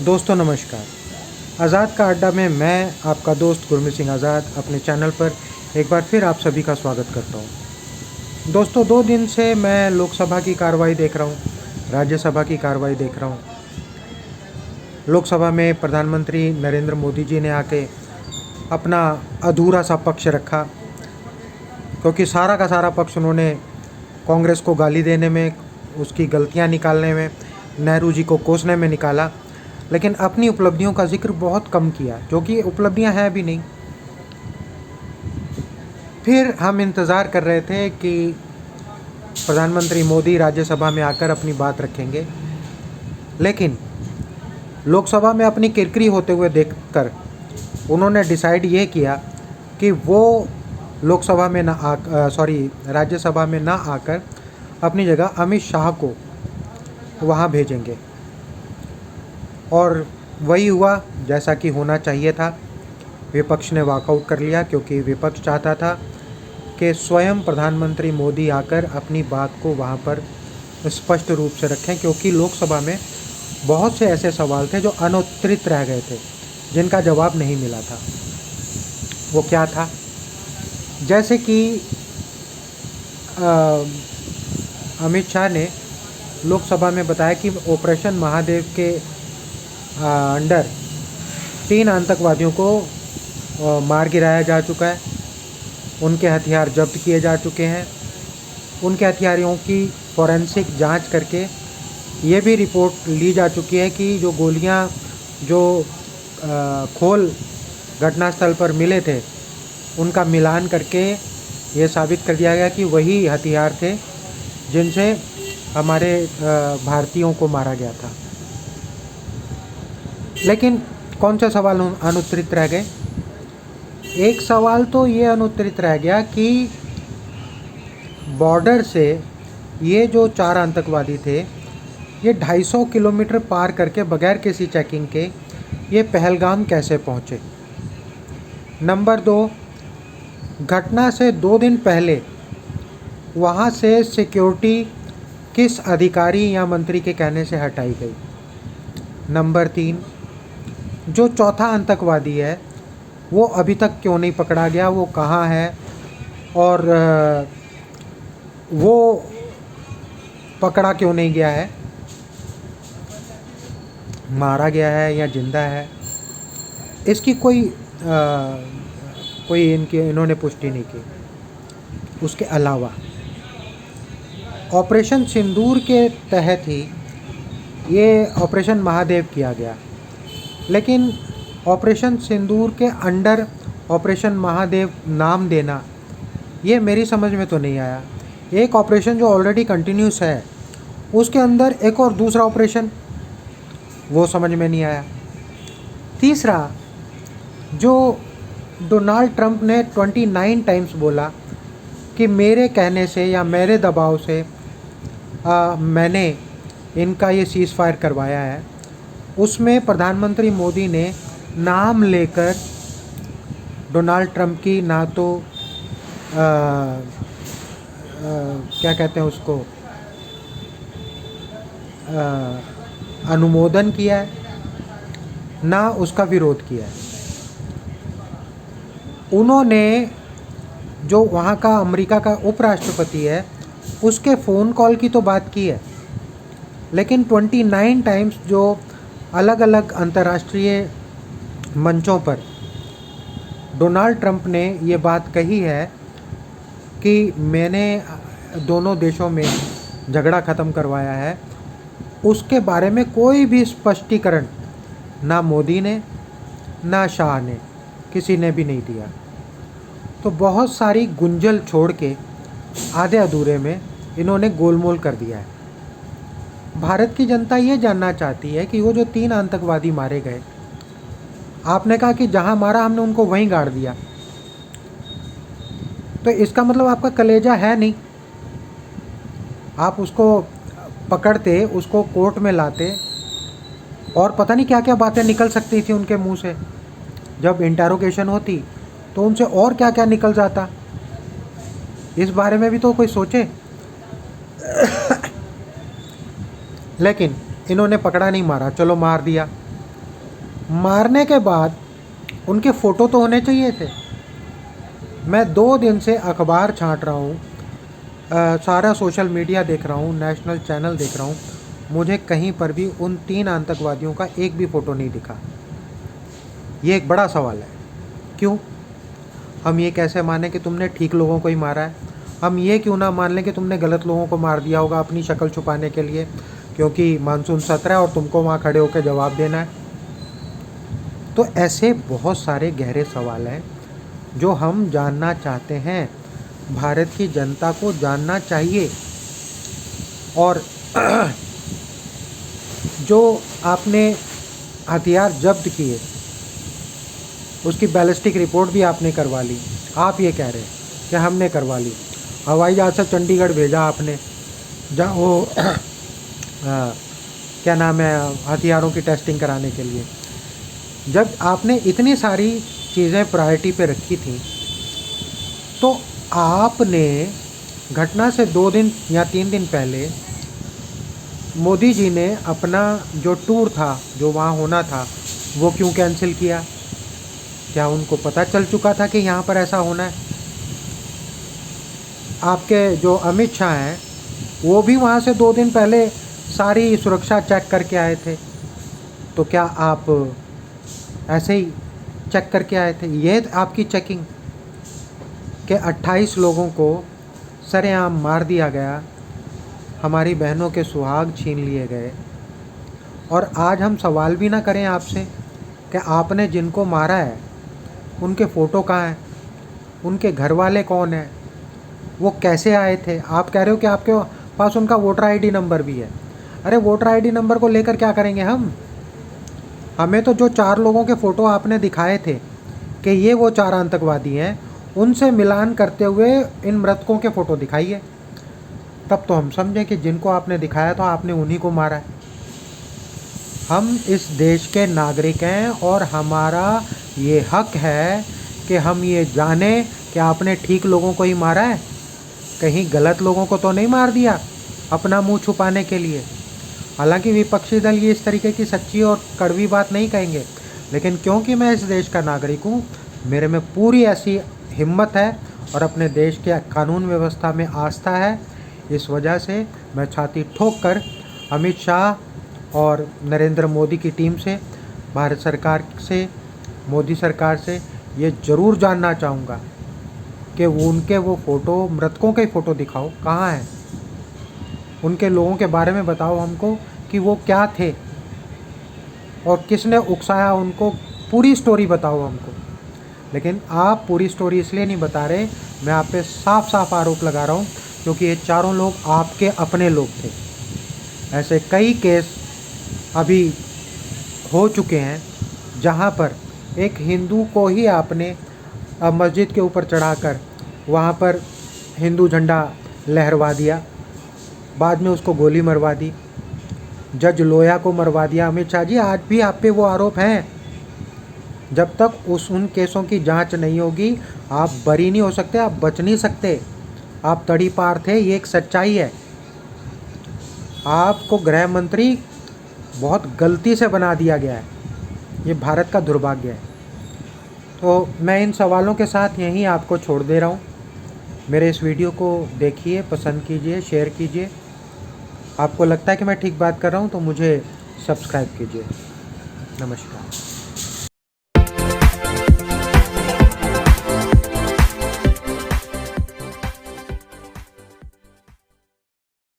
दोस्तों नमस्कार। आज़ाद का अड्डा में मैं आपका दोस्त गुरमीत सिंह आज़ाद अपने चैनल पर एक बार फिर आप सभी का स्वागत करता हूं। दोस्तों 2 दिन से मैं लोकसभा की कार्रवाई देख रहा हूं, राज्यसभा की कार्रवाई देख रहा हूं। लोकसभा में प्रधानमंत्री नरेंद्र मोदी जी ने आके अपना अधूरा सा पक्ष रखा, क्योंकि सारा का सारा पक्ष उन्होंने कांग्रेस को गाली देने में, उसकी गलतियां निकालने में, नेहरू जी को कोसने में निकाला, लेकिन अपनी उपलब्धियों का जिक्र बहुत कम किया, जो कि उपलब्धियां हैं भी नहीं। फिर हम इंतज़ार कर रहे थे कि प्रधानमंत्री मोदी राज्यसभा में आकर अपनी बात रखेंगे, लेकिन लोकसभा में अपनी किरकिरी होते हुए देखकर उन्होंने डिसाइड ये किया कि वो लोकसभा में राज्यसभा में ना आकर अपनी जगह अमित शाह को वहाँ भेजेंगे। और वही हुआ जैसा कि होना चाहिए था। विपक्ष ने वॉकआउट कर लिया, क्योंकि विपक्ष चाहता था कि स्वयं प्रधानमंत्री मोदी आकर अपनी बात को वहाँ पर स्पष्ट रूप से रखें, क्योंकि लोकसभा में बहुत से ऐसे सवाल थे जो अनुत्तरित रह गए थे, जिनका जवाब नहीं मिला था। वो क्या था? जैसे कि अमित शाह ने लोकसभा में बताया कि ऑपरेशन महादेव के अंडर 3 आतंकवादियों को मार गिराया जा चुका है, उनके हथियार जब्त किए जा चुके हैं, उनके हथियारों की फॉरेंसिक जांच करके ये भी रिपोर्ट ली जा चुकी है कि जो गोलियां जो खोल घटनास्थल पर मिले थे, उनका मिलान करके ये साबित कर दिया गया कि वही हथियार थे जिनसे हमारे भारतीयों को मारा गया था। लेकिन कौन से सवाल अनुत्तरित रह गए? एक सवाल तो ये अनुत्तरित रह गया कि बॉर्डर से ये जो 4 आतंकवादी थे, ये 250 किलोमीटर पार करके बगैर किसी चेकिंग के ये पहलगाम कैसे पहुँचे। नंबर 2, घटना से 2 दिन पहले वहाँ से सिक्योरिटी किस अधिकारी या मंत्री के कहने से हटाई गई। नंबर 3, जो चौथा आतंकवादी है वो अभी तक क्यों नहीं पकड़ा गया, वो कहाँ है, और वो पकड़ा क्यों नहीं गया है, मारा गया है या जिंदा है, इसकी कोई इन्होंने पुष्टि नहीं की। उसके अलावा ऑपरेशन सिंदूर के तहत ही ये ऑपरेशन महादेव किया गया, लेकिन ऑपरेशन सिंदूर के अंडर ऑपरेशन महादेव नाम देना ये मेरी समझ में तो नहीं आया। एक ऑपरेशन जो ऑलरेडी कंटिन्यूस है, उसके अंदर एक और दूसरा ऑपरेशन, वो समझ में नहीं आया। तीसरा, जो डोनाल्ड ट्रंप ने 29 टाइम्स बोला कि मेरे कहने से या मेरे दबाव से मैंने इनका ये सीज़ फायर करवाया है, उसमें प्रधानमंत्री मोदी ने नाम लेकर डोनाल्ड ट्रंप की ना तो क्या कहते हैं उसको, अनुमोदन किया है, ना उसका विरोध किया है। उन्होंने जो वहाँ का अमेरिका का उपराष्ट्रपति है, उसके फ़ोन कॉल की तो बात की है, लेकिन 29 टाइम्स जो अलग अलग अंतर्राष्ट्रीय मंचों पर डोनाल्ड ट्रंप ने ये बात कही है कि मैंने दोनों देशों में झगड़ा ख़त्म करवाया है, उसके बारे में कोई भी स्पष्टीकरण ना मोदी ने ना शाह ने, किसी ने भी नहीं दिया। तो बहुत सारी गुंजल छोड़ के आधे अधूरे में इन्होंने गोलमोल कर दिया है। भारत की जनता ये जानना चाहती है कि वो जो 3 आतंकवादी मारे गए, आपने कहा कि जहां मारा हमने उनको वहीं गाड़ दिया, तो इसका मतलब आपका कलेजा है नहीं। आप उसको पकड़ते, उसको कोर्ट में लाते, और पता नहीं क्या क्या बातें निकल सकती थी उनके मुंह से। जब इंटेरोगेशन होती तो उनसे और क्या क्या निकल जाता, इस बारे में भी तो कोई सोचे। लेकिन इन्होंने पकड़ा नहीं, मारा, चलो मार दिया। मारने के बाद उनके फ़ोटो तो होने चाहिए थे। मैं 2 दिन से अखबार छाँट रहा हूँ, सारा सोशल मीडिया देख रहा हूँ, नेशनल चैनल देख रहा हूँ, मुझे कहीं पर भी उन 3 आतंकवादियों का एक भी फ़ोटो नहीं दिखा। ये एक बड़ा सवाल है। क्यों? हम ये कैसे माने कि तुमने ठीक लोगों को ही मारा है? हम ये क्यों ना मान लें कि तुमने गलत लोगों को मार दिया होगा अपनी शक्ल छुपाने के लिए, क्योंकि मानसून सत्र है और तुमको वहाँ खड़े होकर जवाब देना है? तो ऐसे बहुत सारे गहरे सवाल हैं जो हम जानना चाहते हैं, भारत की जनता को जानना चाहिए। और जो आपने हथियार जब्त किए उसकी बैलिस्टिक रिपोर्ट भी आपने करवा ली। आप ये कह रहे हैं कि हमने करवा ली। हवाई जहाज़ से चंडीगढ़ भेजा आपने, जहाँ वो क्या नाम है, हथियारों की टेस्टिंग कराने के लिए। जब आपने इतनी सारी चीज़ें प्रायोरिटी पे रखी थी, तो आपने घटना से 2 दिन या 3 दिन पहले मोदी जी ने अपना जो टूर था, जो वहाँ होना था, वो क्यों कैंसिल किया? क्या उनको पता चल चुका था कि यहाँ पर ऐसा होना है? आपके जो अमित शाह हैं, वो भी वहाँ से 2 दिन पहले सारी सुरक्षा चेक करके आए थे। तो क्या आप ऐसे ही चेक करके आए थे? ये आपकी चेकिंग कि 28 लोगों को सरेआम मार दिया गया, हमारी बहनों के सुहाग छीन लिए गए, और आज हम सवाल भी ना करें आपसे कि आपने जिनको मारा है उनके फ़ोटो कहाँ हैं, उनके घर वाले कौन हैं, वो कैसे आए थे? आप कह रहे हो कि आपके पास उनका वोटर आईडी नंबर भी है। अरे वोटर आईडी नंबर को लेकर क्या करेंगे हम? हमें तो जो 4 लोगों के फ़ोटो आपने दिखाए थे कि ये वो 4 आतंकवादी हैं, उनसे मिलान करते हुए इन मृतकों के फ़ोटो दिखाइए, तब तो हम समझें कि जिनको आपने दिखाया था आपने उन्हीं को मारा है। हम इस देश के नागरिक हैं और हमारा ये हक है कि हम ये जानें कि आपने ठीक लोगों को ही मारा है, कहीं गलत लोगों को तो नहीं मार दिया अपना मुंह छुपाने के लिए। हालांकि विपक्षी दल ये इस तरीके की सच्ची और कड़वी बात नहीं कहेंगे, लेकिन क्योंकि मैं इस देश का नागरिक हूँ, मेरे में पूरी ऐसी हिम्मत है और अपने देश के कानून व्यवस्था में आस्था है। इस वजह से मैं छाती ठोक कर अमित शाह और नरेंद्र मोदी की टीम से, भारत सरकार से, मोदी सरकार से ये ज़रूर जानना चाहूँगा कि उनके वो फ़ोटो, मृतकों के फ़ोटो दिखाओ, कहाँ हैं? उनके लोगों के बारे में बताओ हमको कि वो क्या थे और किसने उकसाया उनको, पूरी स्टोरी बताओ हमको। लेकिन आप पूरी स्टोरी इसलिए नहीं बता रहे, मैं आप पे साफ साफ आरोप लगा रहा हूँ, क्योंकि ये चारों लोग आपके अपने लोग थे। ऐसे कई केस अभी हो चुके हैं जहाँ पर एक हिंदू को ही आपने मस्जिद के ऊपर चढ़ाकर वहाँ पर हिंदू झंडा लहरवा दिया, बाद में उसको गोली मरवा दी, जज लोया को मरवा दिया। अमित शाह जी, आज भी आप पे वो आरोप हैं। जब तक उन केसों की जांच नहीं होगी आप बरी नहीं हो सकते, आप बच नहीं सकते। आप तड़ी पार थे, ये एक सच्चाई है। आपको गृह मंत्री बहुत गलती से बना दिया गया है, ये भारत का दुर्भाग्य है। तो मैं इन सवालों के साथ यहीं आपको छोड़ दे रहा हूँ। मेरे इस वीडियो को देखिए, पसंद कीजिए, शेयर कीजिए। आपको लगता है कि मैं ठीक बात कर रहा हूँ तो मुझे सब्सक्राइब कीजिए। नमस्कार।